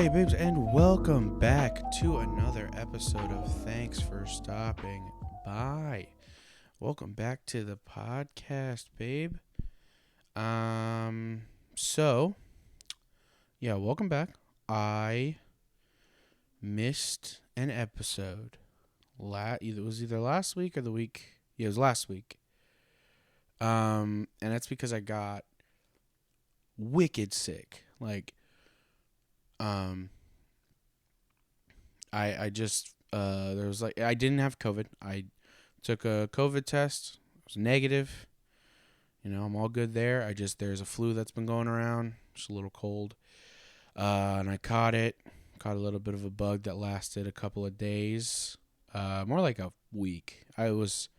Hey, babes, and welcome back to another episode of Thanks for Stopping By. Welcome back to the podcast, babe. So, yeah, welcome back. I missed an episode. It was either last week or the week. Yeah, it was last week. And that's because I got wicked sick. I just there was I didn't have COVID. I took a COVID test. It was negative. I'm all good there. There's a flu that's been going around. Just a little cold. And I caught it. Caught a little bit of a bug that lasted a couple of days. More like a week. It was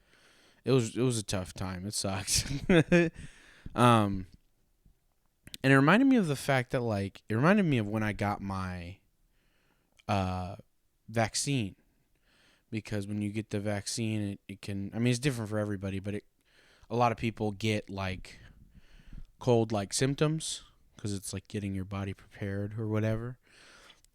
a tough time. It sucks. And it reminded me of the fact that it reminded me of when I got my vaccine, because when you get the vaccine, it can, it's different for everybody, but a lot of people get cold symptoms because it's getting your body prepared or whatever.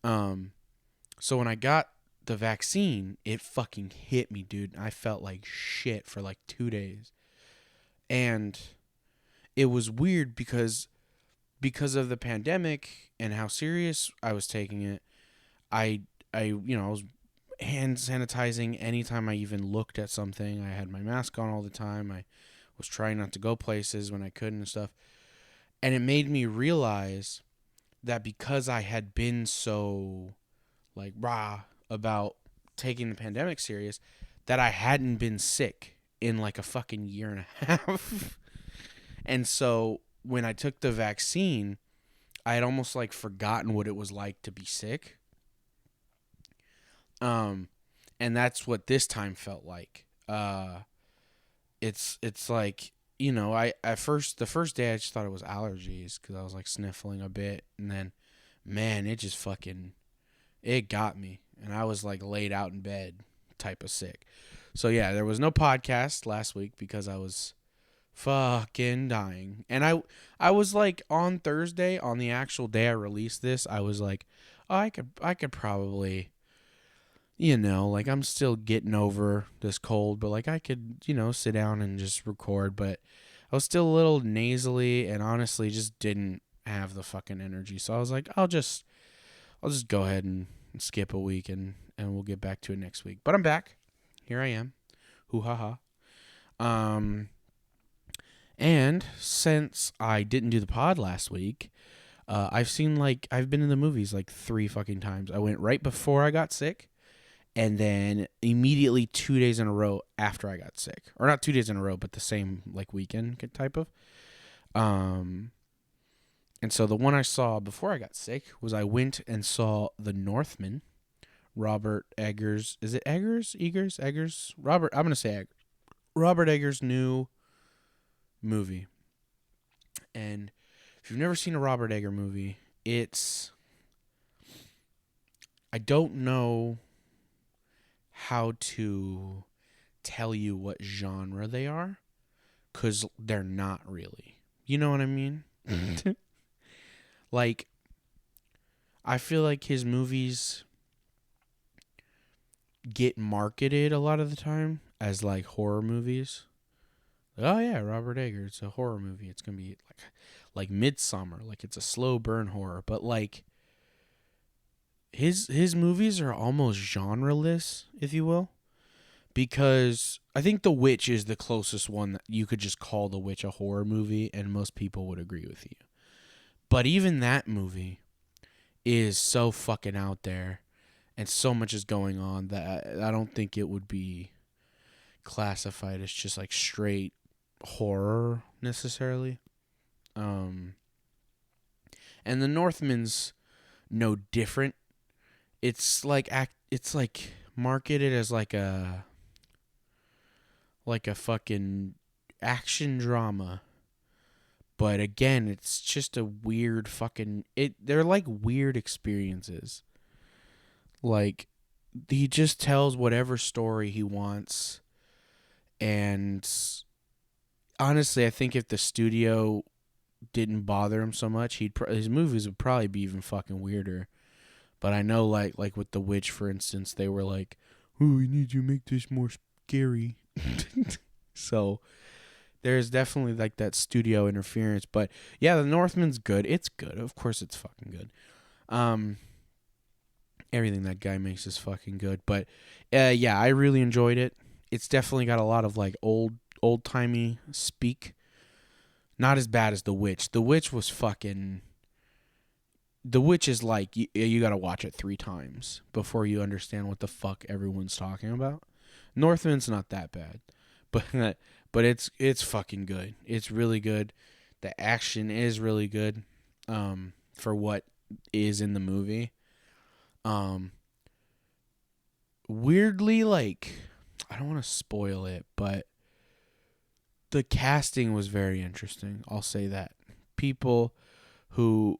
So when I got the vaccine, it fucking hit me, dude. I felt like shit for 2 days. And it was weird because of the pandemic and how serious I was taking it. I was hand sanitizing anytime I even looked at something. I had my mask on all the time. I was trying not to go places when I couldn't and stuff. And it made me realize that because I had been so rah about taking the pandemic serious, that I hadn't been sick in a fucking year and a half. And so when I took the vaccine, I had almost forgotten what it was like to be sick. And that's what this time felt like. It's I the first day I just thought it was allergies because I was sniffling a bit, and then, man, it just it got me, and I was laid out in bed, type of sick. So yeah, there was no podcast last week because I was fucking dying, and I was on Thursday, on the actual day I released this, I was oh, I could probably. I'm still getting over this cold, but I could, sit down and just record, but I was still a little nasally and honestly just didn't have the fucking energy. So I was I'll just go ahead and skip a week and we'll get back to it next week. But I'm back. Here I am. Hoo ha ha. And since I didn't do the pod last week, I've been in the movies 3 fucking times. I went right before I got sick. And then immediately 2 days in a row after I got sick. Or not 2 days in a row, but the same weekend type of. And so the one I saw before I got sick was I went and saw The Northman. Robert Eggers. Is it Eggers? Eggers? I'm going to say Eggers. Robert Eggers' new movie. And if you've never seen a Robert Eggers movie, I don't know how to tell you what genre they are, because they're not really. You know what I mean? Mm-hmm. I feel like his movies get marketed a lot of the time as horror movies. Oh yeah, Robert Eggers, it's a horror movie. It's gonna be like Midsummer, it's a slow burn horror. But his movies are almost genreless, if you will, because I think The Witch is the closest one that you could just call The Witch a horror movie, and most people would agree with you. But even that movie is so fucking out there, and so much is going on that I don't think it would be classified as just straight horror necessarily. And The Northman's no different. It's marketed as a fucking action drama. But again, it's just a weird they're weird experiences. He just tells whatever story he wants. And honestly, I think if the studio didn't bother him so much, his movies would probably be even fucking weirder. But I know like with The Witch, for instance, they were like, "Oh, we need you to make this more scary." So there's definitely like that studio interference. But yeah, The Northman's good. It's good. Of course it's fucking good. Everything that guy makes is fucking good. But yeah, I really enjoyed it. It's definitely got a lot of like old timey speak. Not as bad as The Witch. The Witch was fucking. The Witch is like you gotta watch it 3 times before you understand what the fuck everyone's talking about. Northman's not that bad, but but it's fucking good. It's really good. The action is really good, for what is in the movie. Um, Weirdly, like, I don't want to spoil it, but the casting was very interesting. I'll say that people who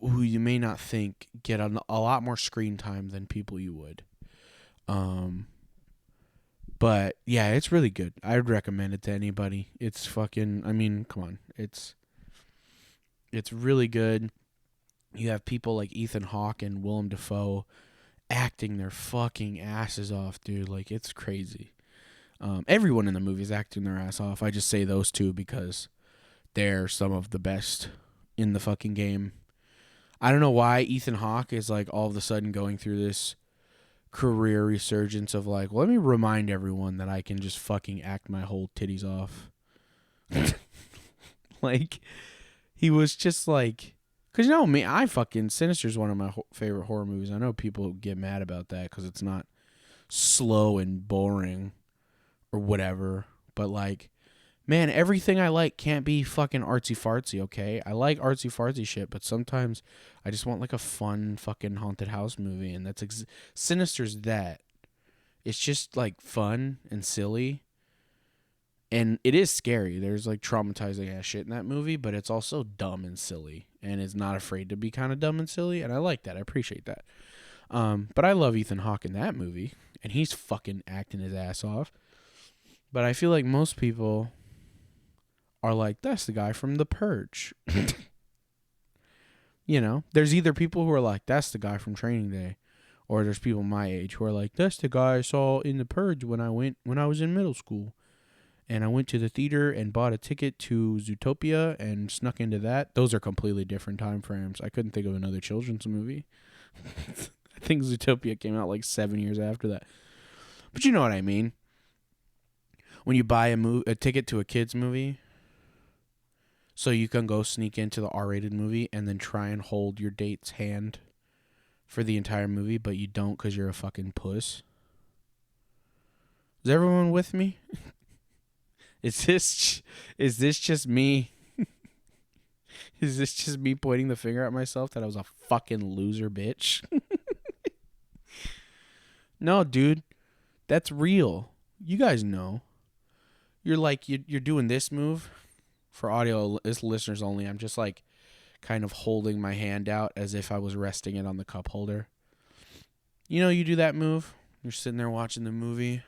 you may not think get a lot more screen time than people you would. But yeah, it's really good. I would recommend it to anybody. It's fucking. I mean, come on, it's really good. You have people like Ethan Hawke and Willem Dafoe acting their fucking asses off, dude. Like, it's crazy. Everyone in the movie is acting their ass off. I just say those two because they're some of the best in the fucking game. I don't know why Ethan Hawke is like all of a sudden going through this career resurgence of like, well, let me remind everyone that I can just fucking act my whole titties off. Like, he was just like, because you know me, I fucking Sinister's one of my favorite horror movies. I know people get mad about that because it's not slow and boring or whatever, but like, man, everything I like can't be fucking artsy fartsy, okay? I like artsy fartsy shit, but sometimes I just want like a fun fucking haunted house movie, and that's Sinister's that. It's just like fun and silly, and it is scary. There's like traumatizing ass shit in that movie, but it's also dumb and silly, and it's not afraid to be kind of dumb and silly, and I like that. I appreciate that. But I love Ethan Hawke in that movie, and he's fucking acting his ass off. But I feel like most people are like, that's the guy from The Purge. You know, there's either people who are like, that's the guy from Training Day, or there's people my age who are like, that's the guy I saw in The Purge when I was in middle school. And I went to the theater and bought a ticket to Zootopia and snuck into that. Those are completely different time frames. I couldn't think of another children's movie. I think Zootopia came out like 7 years after that. But you know what I mean. When you buy a ticket to a kid's movie, so you can go sneak into the R-rated movie and then try and hold your date's hand for the entire movie, but you don't because you're a fucking puss. Is everyone with me? Is this just me? Is this just me pointing the finger at myself that I was a fucking loser bitch? No, dude. That's real. You guys know. You're like, you're doing this move. For audio listeners only, I'm just like kind of holding my hand out as if I was resting it on the cup holder. You know, you do that move. You're sitting there watching the movie.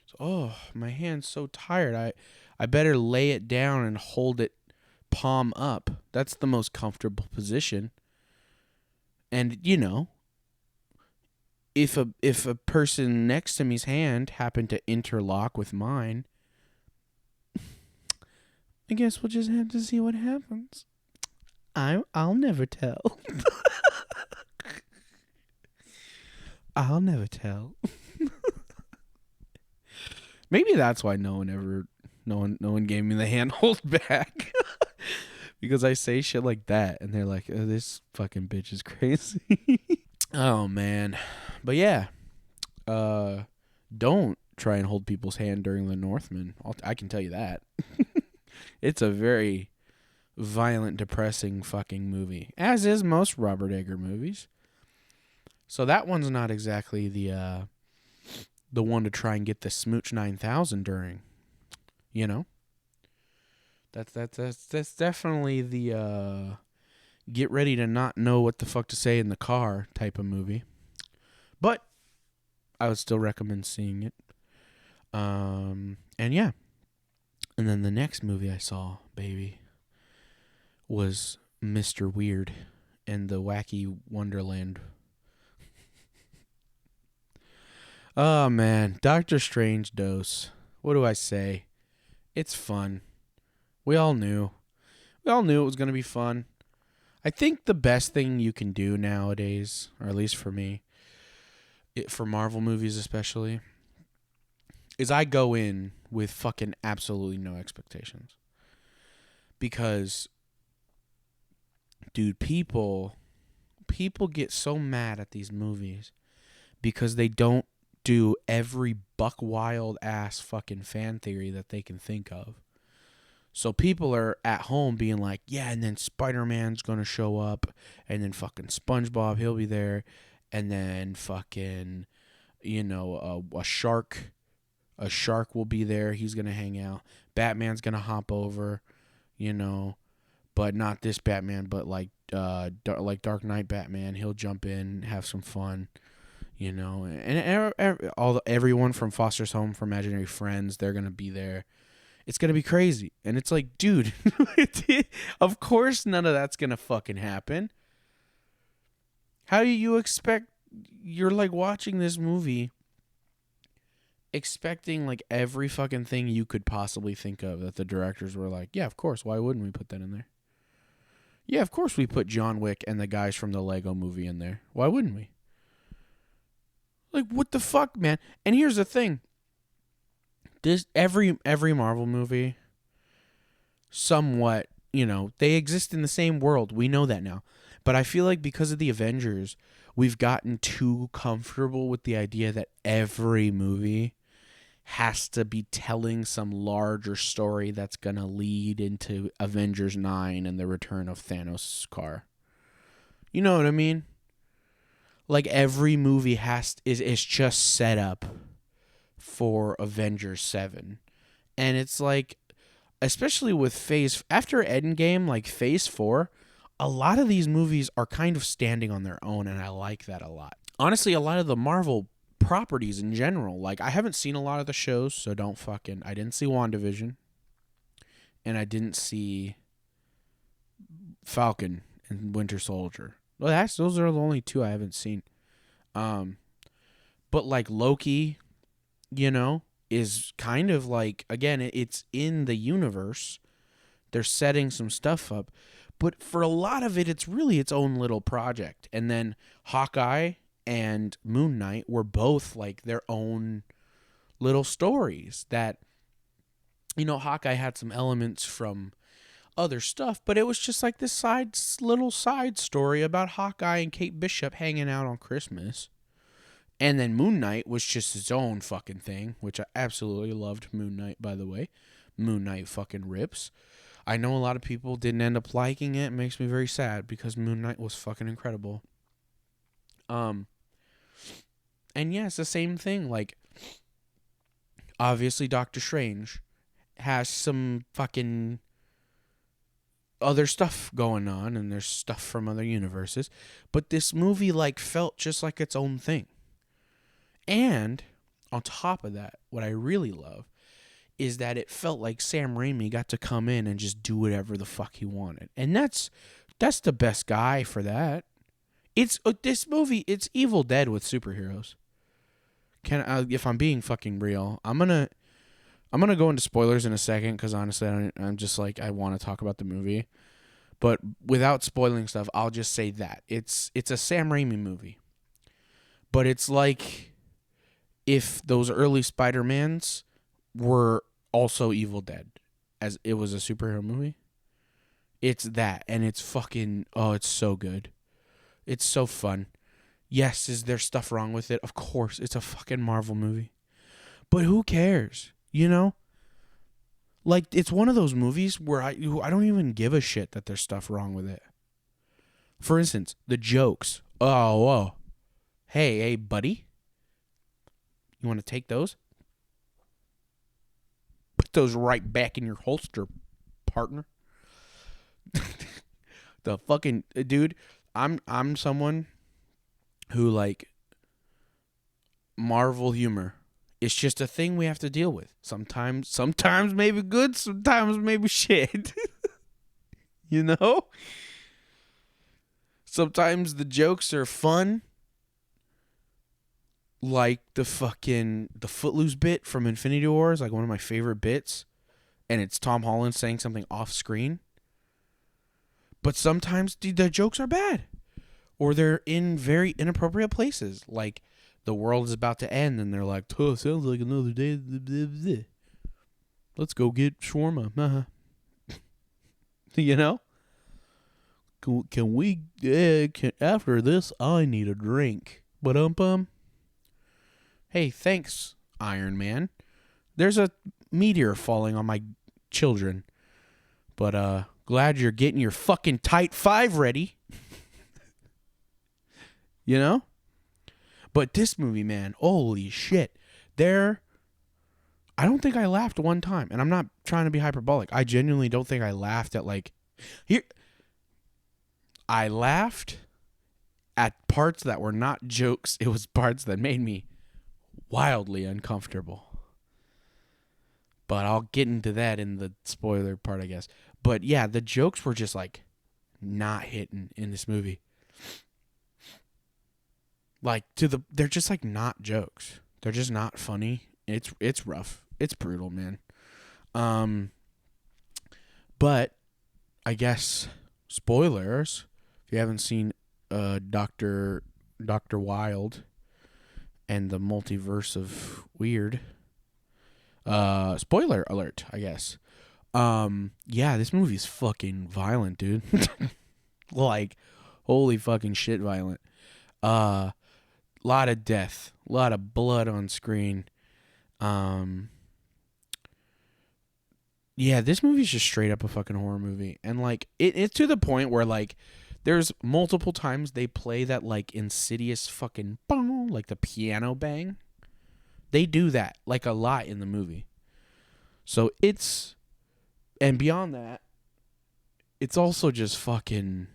So, oh, my hand's so tired. I better lay it down and hold it palm up. That's the most comfortable position. And, you know, if a person next to me's hand happened to interlock with mine, I guess we'll just have to see what happens. I'll never tell. I'll never tell. Maybe that's why no one gave me the handhold back. Because I say shit like that and they're like, oh, this fucking bitch is crazy. Oh man. But yeah. Don't try and hold people's hand during The Northman. I can tell you that. It's a very violent, depressing fucking movie, as is most Robert Eggers movies. So that one's not exactly the one to try and get the Smooch 9000 during. You know, that's definitely the get ready to not know what the fuck to say in the car type of movie. But I would still recommend seeing it. And yeah. And then the next movie I saw, baby, was Mr. Weird. and the wacky Wonderland. Oh man, Doctor Strange dose. What do I say? It's fun. We all knew. We all knew it was going to be fun. I think the best thing you can do nowadays, or at least for me, for Marvel movies especially, is I go in with fucking absolutely no expectations. Because, dude, people get so mad at these movies because they don't do every buck wild ass fucking fan theory that they can think of. So people are at home being like, yeah, and then Spider-Man's going to show up, and then fucking SpongeBob, he'll be there, and then fucking, a shark will be there, he's going to hang out. Batman's going to hop over, but not this Batman, but like Dark Knight Batman, he'll jump in, have some fun. And everyone from Foster's Home for Imaginary Friends, they're going to be there. It's going to be crazy. And it's like, dude, of course none of that's going to fucking happen. How do you expect, you're like watching this movie expecting like every fucking thing you could possibly think of that the directors were like, yeah, of course, why wouldn't we put that in there? Yeah, of course we put John Wick and the guys from the Lego movie in there. Why wouldn't we? Like, what the fuck, man? And here's the thing. This every Marvel movie, somewhat, they exist in the same world. We know that now. But I feel like because of the Avengers, we've gotten too comfortable with the idea that every movie has to be telling some larger story that's going to lead into Avengers 9 and the return of Thanos' car. You know what I mean? Like every movie is just set up for Avengers 7. And it's like, especially with after Endgame, like Phase 4, a lot of these movies are kind of standing on their own, and I like that a lot. Honestly, a lot of the Marvel properties in general, like I haven't seen a lot of the shows, so I didn't see WandaVision, and I didn't see Falcon and Winter Soldier. Well, those are the only two I haven't seen. But like Loki, is kind of like, again, it's in the universe. They're setting some stuff up. But for a lot of it, it's really its own little project. And then Hawkeye and Moon Knight were both like their own little stories that, Hawkeye had some elements from other stuff, but it was just like this little side story about Hawkeye and Kate Bishop hanging out on Christmas. And then Moon Knight was just its own fucking thing, which I absolutely loved Moon Knight, by the way. Moon Knight fucking rips. I know a lot of people didn't end up liking it. It makes me very sad because Moon Knight was fucking incredible. And yeah, it's the same thing. Like, obviously Doctor Strange has some fucking other stuff going on, and there's stuff from other universes. But this movie, like, felt just like its own thing. And on top of that, what I really love is that it felt like Sam Raimi got to come in and just do whatever the fuck he wanted. And that's the best guy for that. It's this movie, it's Evil Dead with superheroes. If I'm being fucking real, I'm going to go into spoilers in a second cuz honestly I'm just like I want to talk about the movie. But without spoiling stuff, I'll just say that it's a Sam Raimi movie. But it's like if those early Spider-Mans were also Evil Dead, as it was a superhero movie. It's that, and it's fucking, it's so good. It's so fun. Yes, is there stuff wrong with it? Of course, it's a fucking Marvel movie. But who cares, Like, it's one of those movies where I don't even give a shit that there's stuff wrong with it. For instance, the jokes. Oh, whoa. Hey, buddy. You want to take those? Put those right back in your holster, partner. The fucking dude, I'm someone who, like, Marvel humor. It's just a thing we have to deal with. Sometimes maybe good, sometimes maybe shit. Sometimes the jokes are fun, like the Footloose bit from Infinity War is like one of my favorite bits, and it's Tom Holland saying something off screen. But sometimes the jokes are bad, or they're in very inappropriate places, like the world is about to end, and they're like, "Oh, sounds like another day. Let's go get shawarma." You know? Can we? After this, I need a drink. But Hey, thanks, Iron Man. There's a meteor falling on my children. But glad you're getting your fucking tight 5 ready. You know? But this movie, man, holy shit. I don't think I laughed one time. And I'm not trying to be hyperbolic. I genuinely don't think I laughed at I laughed at parts that were not jokes. It was parts that made me wildly uncomfortable. But I'll get into that in the spoiler part, I guess. But yeah, the jokes were just like not hitting in this movie. Like they're just like not jokes. They're just not funny. It's rough. It's brutal, man. But I guess spoilers. If you haven't seen Dr. Wild and the Multiverse of Weird, spoiler alert, I guess. Yeah, this movie's fucking violent, dude. Like, holy fucking shit violent. Lot of death, lot of blood on screen. Yeah, this movie's just straight up a fucking horror movie. And like it's to the point where like there's multiple times they play that like insidious fucking bong, like the piano bang. They do that like a lot in the movie. So and beyond that, it's also just fucking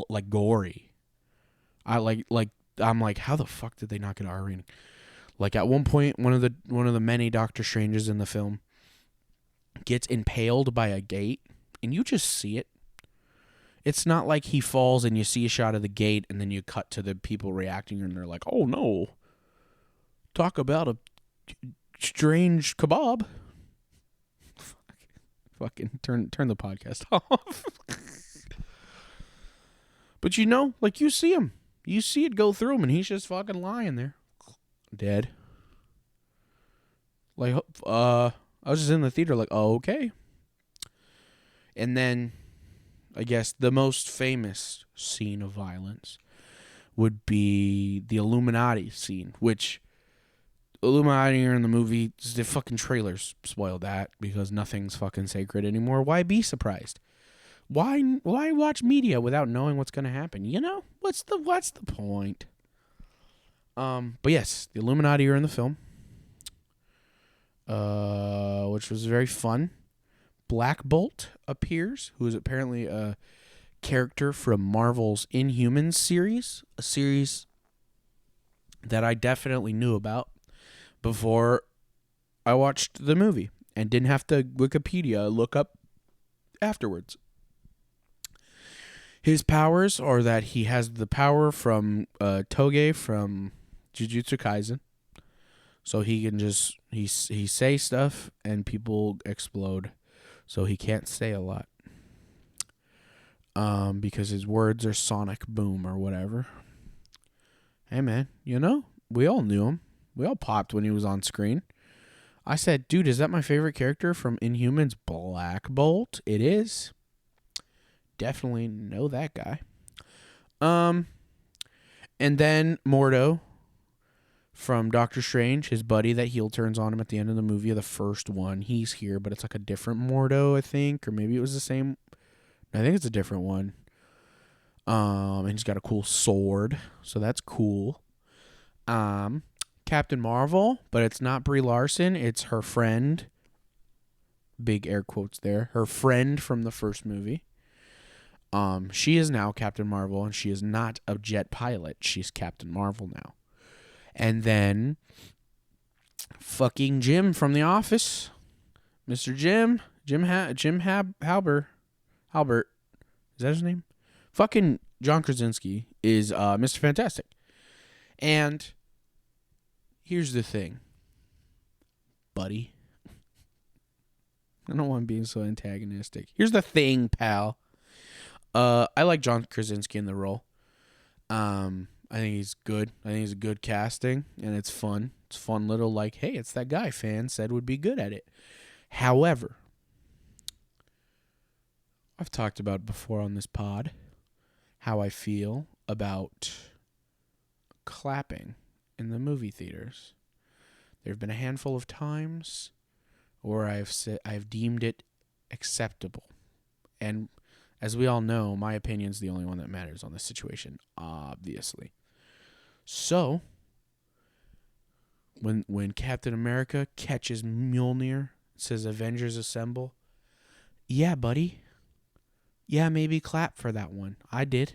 like gory. I'm like, how the fuck did they not get an R rating? Like at one point, one of the many Doctor Stranges in the film gets impaled by a gate, and you just see it. It's not like he falls and you see a shot of the gate and then you cut to the people reacting and they're like, "Oh no, talk about a strange kebab." Fucking turn the podcast off. But like you see him. You see it go through him and he's just fucking lying there. Dead. Like, I was just in the theater like, oh, okay. And then, I guess the most famous scene of violence would be the Illuminati scene, which Illuminati are in the movie. The fucking trailers spoiled that because nothing's fucking sacred anymore. Why be surprised? Why watch media without knowing what's gonna happen? What's the point? But yes, the Illuminati are in the film, which was very fun. Black Bolt appears, who is apparently a character from Marvel's Inhumans series, a series that I definitely knew about before I watched the movie and didn't have to Wikipedia look up afterwards. His powers are that he has the power from Toge from Jujutsu Kaisen. So he can just he say stuff and people explode. So he can't say a lot. Because his words are sonic boom or whatever. Hey man, we all knew him. We all popped when he was on screen. I said, dude, is that my favorite character from Inhumans? Black Bolt? It is. Definitely know that guy. And then Mordo from Doctor Strange, his buddy that heel turns on him at the end of the movie, the first one. He's here, but it's like a different Mordo, I think, or maybe it was the same. I think it's a different one. And he's got a cool sword, so that's cool. Captain Marvel, but it's not Brie Larson, it's her friend. Big air quotes there. Her friend from the first movie. She is now Captain Marvel, and she is not a jet pilot. She's Captain Marvel now. And then fucking Jim from The Office. Mr. Jim Halbert. Is that his name? Fucking John Krasinski is Mr. Fantastic. And here's the thing, buddy. I don't want being so antagonistic. Here's the thing, pal. I like John Krasinski in the role. I think he's good. I think he's a good casting, and it's fun. It's fun little like, hey, it's that guy fans said would be good at it. However, I've talked about before on this pod how I feel about clapping in the movie theaters. There have been a handful of times where I've deemed it acceptable. And as we all know, my opinion's the only one that matters on this situation, obviously. So, when Captain America catches Mjolnir, says Avengers Assemble, yeah, buddy. Yeah, maybe clap for that one. I did.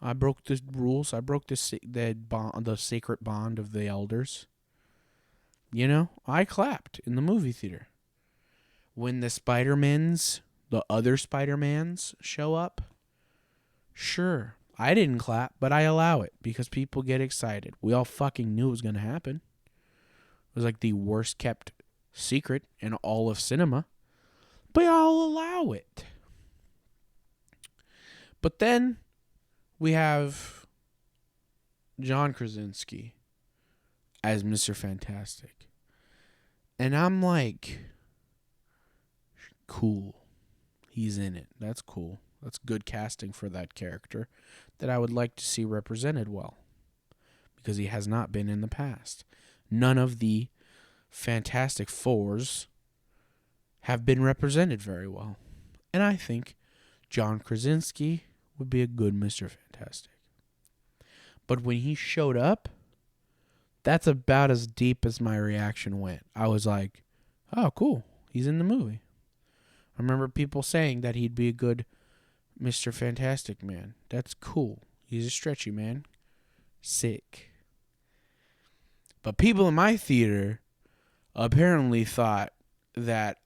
I broke the rules. I broke the sacred bond of the elders. You know, I clapped in the movie theater. When the other Spider-Mans show up, sure, I didn't clap, but I allow it because people get excited. We all fucking knew it was going to happen. It was like the worst kept secret in all of cinema, but I'll allow it. But then we have John Krasinski as Mr. Fantastic. And I'm like, cool. He's in it. That's cool. That's good casting for that character that I would like to see represented well. Because he has not been in the past. None of the Fantastic Fours have been represented very well. And I think John Krasinski would be a good Mr. Fantastic. But when he showed up, that's about as deep as my reaction went. I was like, oh, cool. He's in the movie. I remember people saying that he'd be a good Mr. Fantastic man. That's cool. He's a stretchy man. Sick. But people in my theater apparently thought that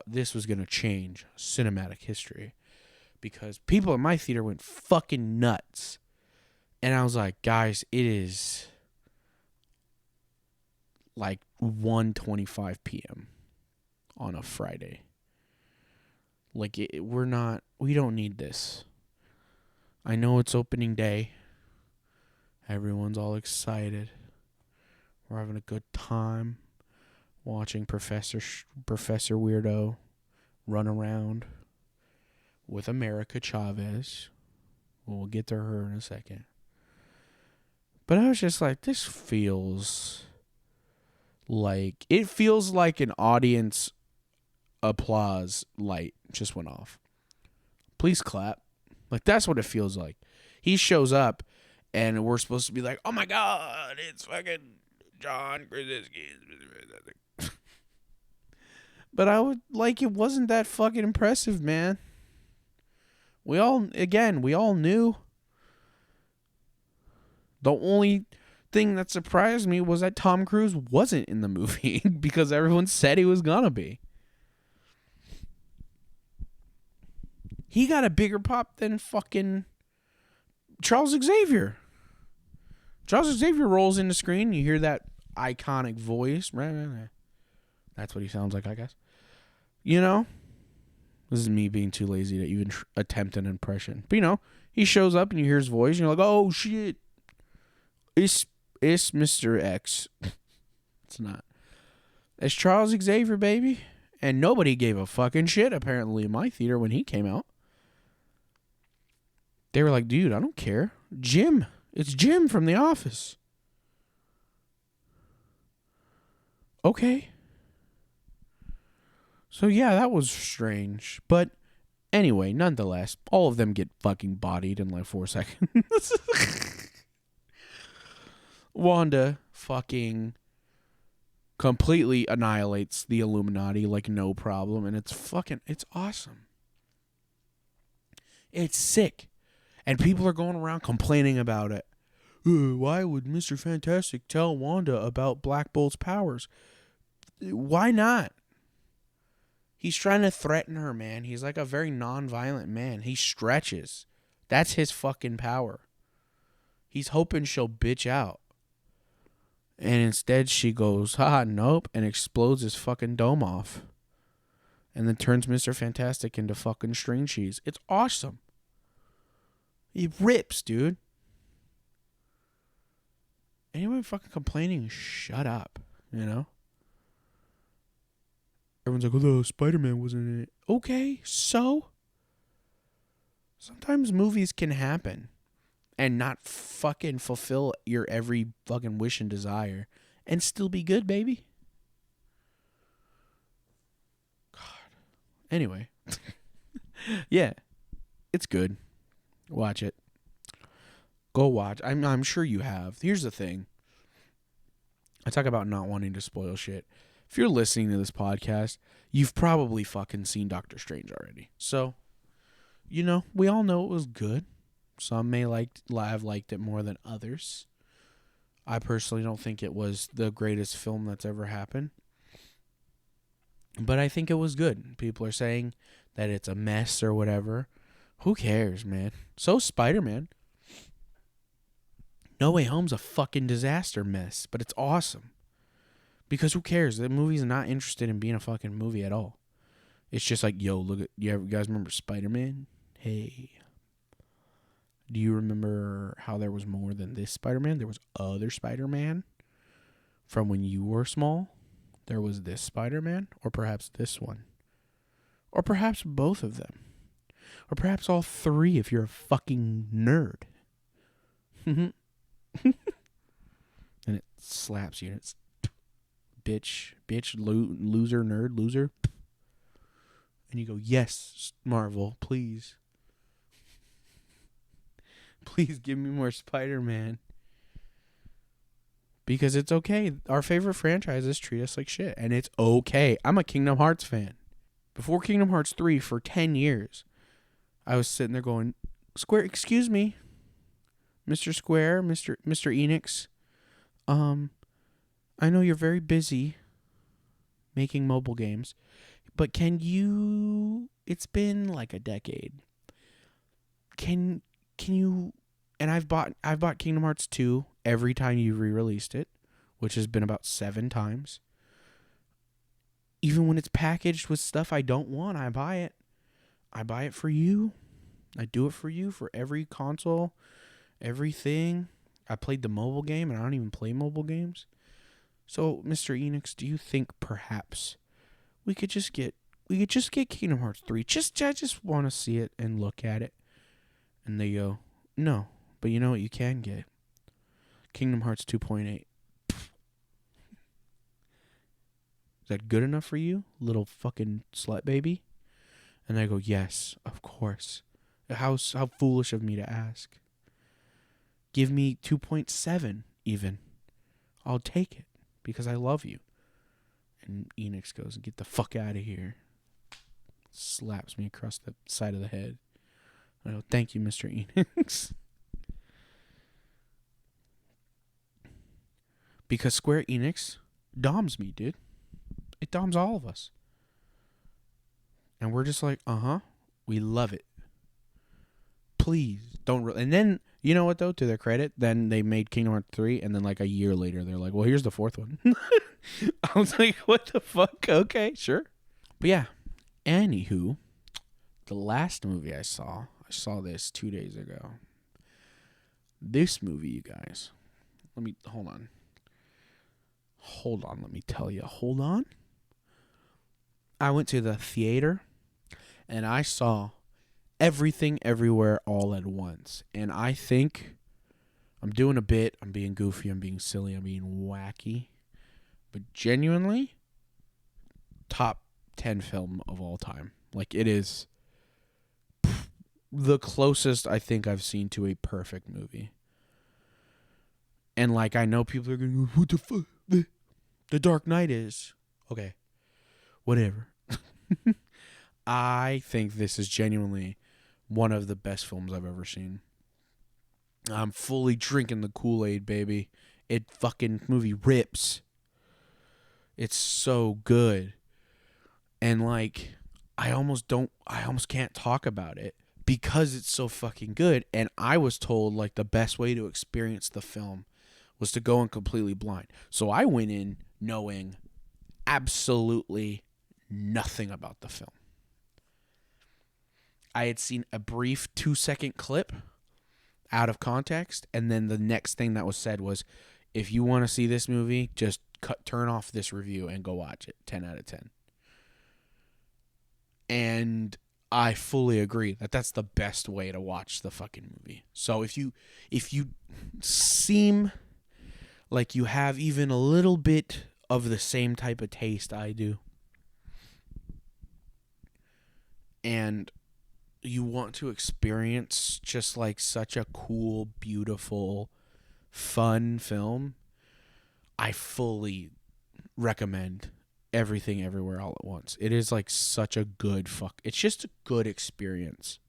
this was going to change cinematic history. Because people in my theater went fucking nuts. And I was like, guys, it is like 1:25 p.m. on a Friday. Like, we don't need this. I know it's opening day. Everyone's all excited. We're having a good time watching Professor Weirdo run around with America Chavez. We'll get to her in a second. But I was just like, this feels like... It feels like an audience applause light just went off. Please clap. Like, that's what it feels like. He shows up, and we're supposed to be like, oh my God, it's fucking John Krasinski. But it wasn't that fucking impressive, man. We all knew. The only thing that surprised me was that Tom Cruise wasn't in the movie because everyone said he was gonna be. He got a bigger pop than fucking Charles Xavier. Charles Xavier rolls in the screen. You hear that iconic voice. That's what he sounds like, I guess. You know? This is me being too lazy to even attempt an impression. But, you know, he shows up and you hear his voice. And you're like, oh, shit. It's Mr. X. It's not. It's Charles Xavier, baby. And nobody gave a fucking shit, apparently, in my theater when he came out. They were like, dude, I don't care. Jim. It's Jim from The Office. Okay. So, yeah, that was strange. But anyway, nonetheless, all of them get fucking bodied in like 4 seconds. Wanda fucking completely annihilates the Illuminati like no problem. And it's awesome. It's sick. And people are going around complaining about it. Why would Mr. Fantastic tell Wanda about Black Bolt's powers? Why not? He's trying to threaten her, man. He's like a very non-violent man. He stretches. That's his fucking power. He's hoping she'll bitch out. And instead she goes, haha, nope, and explodes his fucking dome off. And then turns Mr. Fantastic into fucking string cheese. It's awesome. He rips, dude. Anyone fucking complaining, shut up, you know? Everyone's like, oh, Spider-Man wasn't in it. Okay, so? Sometimes movies can happen and not fucking fulfill your every fucking wish and desire and still be good, baby. God. Anyway. Yeah. It's good. Watch it. Go watch. I'm sure you have. Here's the thing. I talk about not wanting to spoil shit. If you're listening to this podcast, you've probably fucking seen Doctor Strange already. So, you know, we all know it was good. Some may have liked it more than others. I personally don't think it was the greatest film that's ever happened. But I think it was good. People are saying that it's a mess or whatever. Who cares, man? So Spider-Man. No Way Home's a fucking disaster mess, but it's awesome. Because who cares? The movie's not interested in being a fucking movie at all. It's just like, yo, look at, you guys remember Spider-Man? Hey. Do you remember how there was more than this Spider-Man? There was other Spider-Man from when you were small. There was this Spider-Man, or perhaps this one. Or perhaps both of them. Or perhaps all three if you're a fucking nerd. And it slaps you. And it's bitch, loser, nerd, loser. And you go, yes, Marvel, please. Please give me more Spider-Man. Because it's okay. Our favorite franchises treat us like shit. And it's okay. I'm a Kingdom Hearts fan. Before Kingdom Hearts 3, for 10 years, I was sitting there going, Square, excuse me, Mr. Square, Mr. Enix, I know you're very busy making mobile games, but can you, it's been like a decade. Can you, and I've bought Kingdom Hearts 2 every time you re-released it, which has been about 7 times. Even when it's packaged with stuff I don't want, I buy it. I buy it for you. I do it for you for every console, everything. I played the mobile game, and I don't even play mobile games. So, Mr. Enix, do you think perhaps we could just get Kingdom Hearts 3? I just want to see it and look at it. And they go, no, but you know what you can get? Kingdom Hearts 2.8. Is that good enough for you, little fucking slut baby? And I go, yes, of course. How foolish of me to ask. Give me 2.7 even. I'll take it because I love you. And Enix goes, get the fuck out of here. Slaps me across the side of the head. I go, thank you, Mr. Enix. Because Square Enix doms me, dude. It doms all of us. And we're just like, we love it. Please, don't. And then, you know what, though? To their credit, then they made Kingdom Hearts 3, and then like a year later, they're like, well, here's the 4th one. I was like, what the fuck? Okay, sure. But yeah, anywho, the last movie I saw this 2 days ago. This movie, you guys. Hold on, let me tell you. Hold on. I went to the theater, and I saw Everything Everywhere All at Once. And I think I'm doing a bit. I'm being goofy. I'm being silly. I'm being wacky. But genuinely, top 10 film of all time. Like, it is the closest I think I've seen to a perfect movie. And, like, I know people are going, what the fuck? The Dark Knight is. Okay. Whatever. I think this is genuinely one of the best films I've ever seen. I'm fully drinking the Kool-Aid, baby. It fucking movie rips. It's so good. And like, I almost can't talk about it because it's so fucking good. And I was told like the best way to experience the film was to go in completely blind. So I went in knowing absolutely nothing about the film. I had seen a brief 2-second clip out of context, and then the next thing that was said was, if you want to see this movie, just turn off this review and go watch it. 10 out of 10. And I fully agree that that's the best way to watch the fucking movie. So if you seem like you have even a little bit of the same type of taste I do, and you want to experience just like such a cool, beautiful, fun film, I fully recommend Everything Everywhere All at Once. It is like such a good it's just a good experience.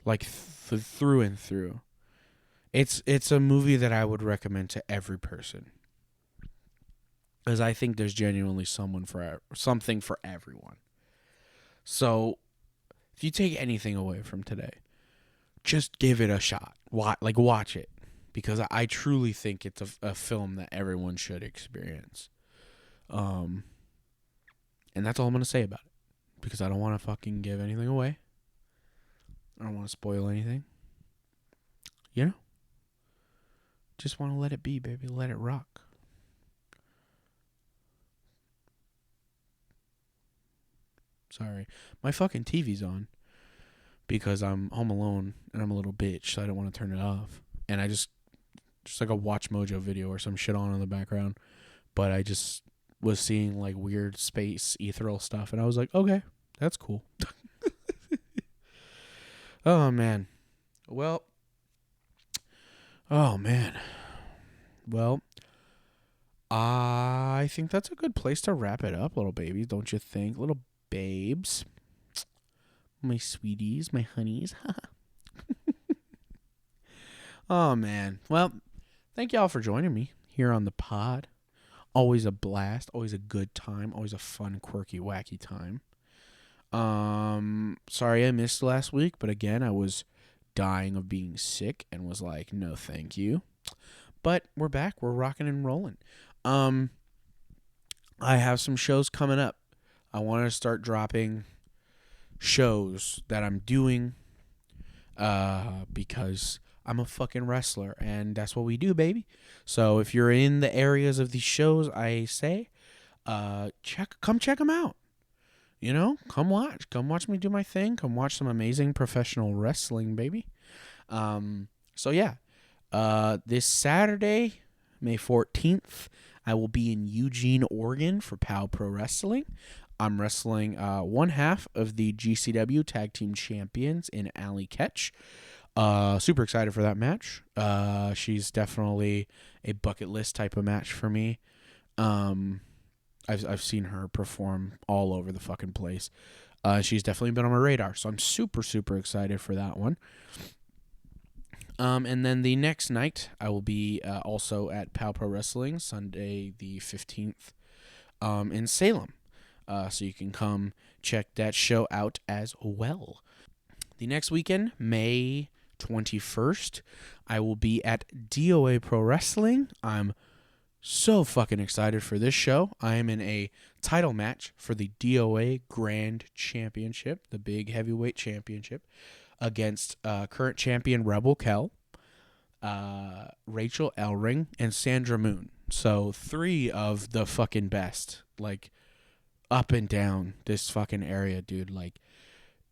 Like through and through. It's a movie that I would recommend to every person. Because I think there's genuinely something for everyone. So if you take anything away from today, just give it a shot. Watch it. Because I truly think it's a film that everyone should experience. And that's all I'm going to say about it. Because I don't want to fucking give anything away. I don't want to spoil anything. You know? Just want to let it be, baby. Let it rock. Sorry. My fucking TV's on. Because I'm home alone and I'm a little bitch, so I don't want to turn it off. And I just like a Watch Mojo video or some shit on in the background. But I just was seeing like weird space ethereal stuff, and I was like, okay, that's cool. Oh man. Well, I think that's a good place to wrap it up, little babies, don't you think? Little babes. My sweeties, my honeys. Oh, man. Well, thank y'all for joining me here on the pod. Always a blast. Always a good time. Always a fun, quirky, wacky time. Sorry I missed last week, but again, I was dying of being sick and was like, no, thank you. But we're back. We're rocking and rolling. I have some shows coming up. I want to start dropping shows that I'm doing because I'm a fucking wrestler and that's what we do, baby. So if you're in the areas of these shows, I say, come check them out. You know, come watch me do my thing. Come watch some amazing professional wrestling, baby. So yeah, this Saturday, May 14th, I will be in Eugene, Oregon for POW Pro Wrestling. I'm wrestling one half of the GCW Tag Team Champions in Allie Ketch. Super excited for that match. She's definitely a bucket list type of match for me. I've seen her perform all over the fucking place. She's definitely been on my radar, so I'm super, super excited for that one. And then the next night, I will be also at POW Pro Wrestling, Sunday the 15th, in Salem. So you can come check that show out as well. The next weekend, May 21st, I will be at DOA Pro Wrestling. I'm so fucking excited for this show. I am in a title match for the DOA Grand Championship, the big heavyweight championship, against current champion Rebel Kell, Rachel Elring, and Sandra Moon. So 3 of the fucking best, like, up and down this fucking area, dude. Like,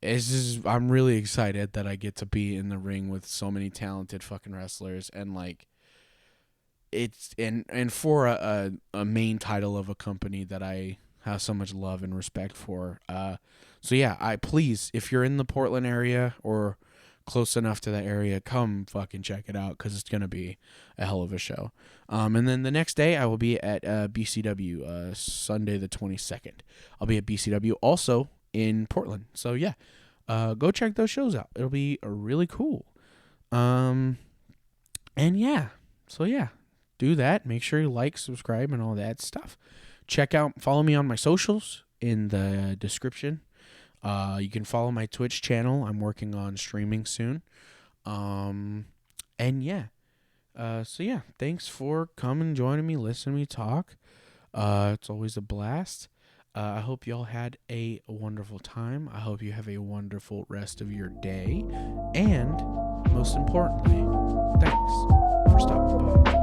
I'm really excited that I get to be in the ring with so many talented fucking wrestlers, and like, it's and for a main title of a company that I have so much love and respect for. So yeah, please, if you're in the Portland area or close enough to that area, come fucking check it out, because it's gonna be a hell of a show. And then the next day I will be at BCW, Sunday the 22nd. I'll be at BCW also in Portland. So yeah, go check those shows out. It'll be really cool. And yeah, so yeah, do that. Make sure you like, subscribe, and all that stuff. Follow me on my socials in the description. You can follow my Twitch channel. I'm working on streaming soon. And yeah. So yeah, thanks for coming, joining me, listening to me talk. It's always a blast. I hope y'all had a wonderful time. I hope you have a wonderful rest of your day. And most importantly, thanks for stopping by.